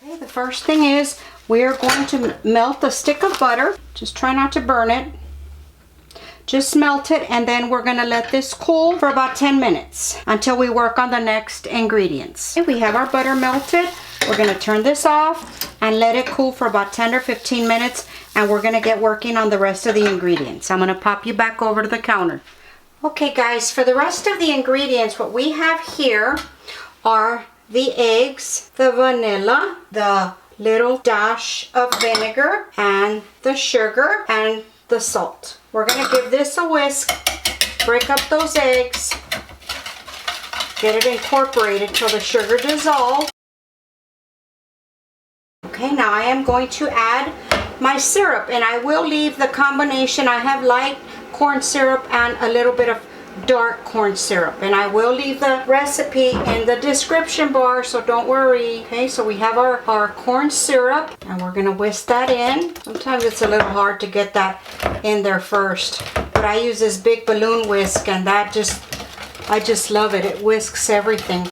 Okay, the first thing is we're going to melt a stick of butter. Just try not to burn it. Just melt it, and then we're gonna let this cool for about 10 minutes until we work on the next ingredients. Okay, we have our butter melted. We're gonna turn this off and let it cool for about 10 or 15 minutes, and we're gonna get working on the rest of the ingredients. I'm gonna pop you back over to the counter. Okay guys, for the rest of the ingredients, what we have here are the eggs, the vanilla, the little dash of vinegar, and the sugar, and the salt. We're going to give this a whisk, break up those eggs, get it incorporated till the sugar dissolves. Okay, now I am going to add my syrup, and I will leave the combination. I have light corn syrup and a little bit of dark corn syrup, and I will leave the recipe in the description bar, so don't worry. Okay, so we have our corn syrup, and we're gonna whisk that in. Sometimes it's a little hard to get that in there first, but I use this big balloon whisk, and I just love it. It whisks everything.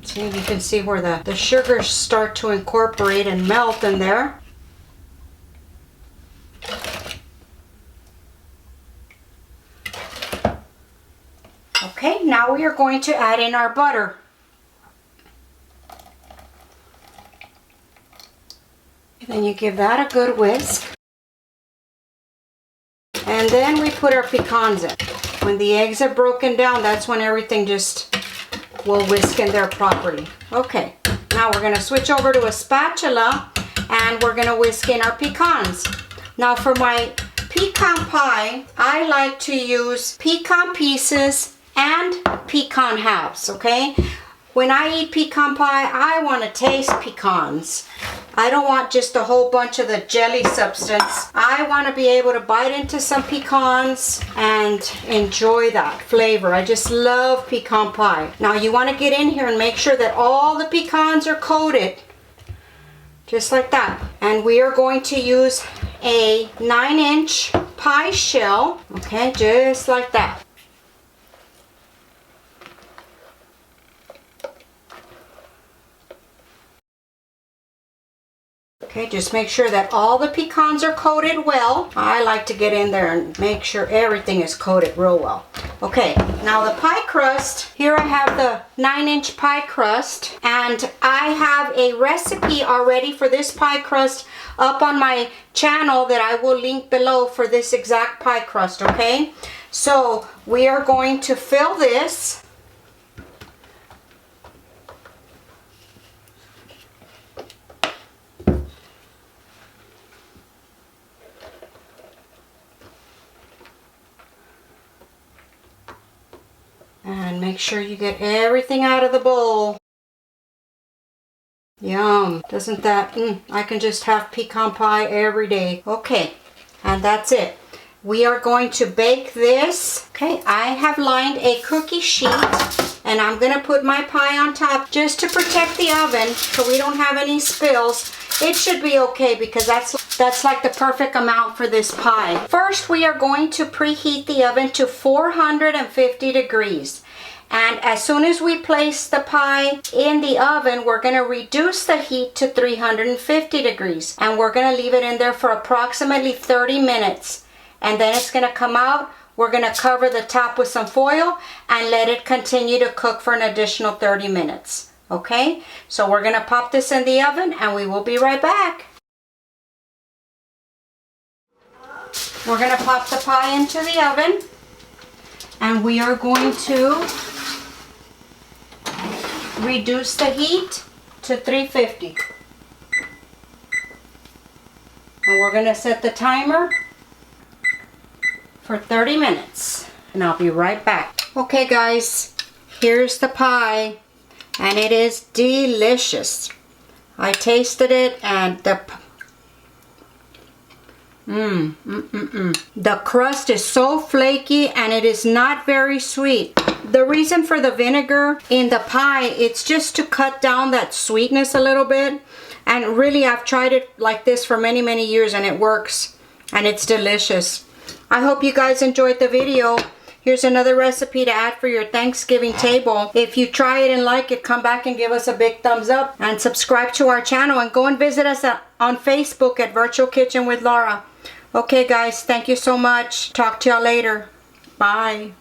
See, you can see where the sugars start to incorporate and melt in there. Okay, now we are going to add in our butter. Then you give that a good whisk. And then we put our pecans in. When the eggs are broken down, that's when everything just will whisk in there properly. Okay, now we're going to switch over to a spatula, and we're going to whisk in our pecans. Now for my pecan pie, I like to use pecan pieces and pecan halves, okay? When I eat pecan pie, I want to taste pecans. I don't want just a whole bunch of the jelly substance. I want to be able to bite into some pecans and enjoy that flavor. I just love pecan pie. Now you want to get in here and make sure that all the pecans are coated, just like that. And we are going to use a 9-inch pie shell, okay, just like that. Okay, just make sure that all the pecans are coated well. I like to get in there and make sure everything is coated real well. Okay, now the pie crust. Here I have the 9-inch pie crust, and I have a recipe already for this pie crust up on my channel that I will link below for this exact pie crust, okay? So we are going to fill this. And make sure you get everything out of the bowl. Yum. Doesn't that, I can just have pecan pie every day. Okay, and that's it. We are going to bake this. Okay, I have lined a cookie sheet, and I'm going to put my pie on top just to protect the oven so we don't have any spills. It should be okay because that's like the perfect amount for this pie. First, we are going to preheat the oven to 450 degrees. And as soon as we place the pie in the oven, we're going to reduce the heat to 350 degrees. And we're going to leave it in there for approximately 30 minutes. And then it's going to come out. We're going to cover the top with some foil and let it continue to cook for an additional 30 minutes. Okay, so we're going to pop this in the oven, and we will be right back. We're going to pop the pie into the oven, and we are going to reduce the heat to 350. And we're going to set the timer for 30 minutes, and I'll be right back. Okay guys, here's the pie. And it is delicious. I tasted it, and the crust is so flaky, and it is not very sweet. The reason for the vinegar in the pie, it's just to cut down that sweetness a little bit. And really, I've tried it like this for many, many years, and it works. And it's delicious. I hope you guys enjoyed the video. Here's another recipe to add for your Thanksgiving table. If you try it and like it, come back and give us a big thumbs up and subscribe to our channel, and go and visit us on Facebook at Virtual Kitchen with Laura. Okay guys, thank you so much. Talk to y'all later. Bye.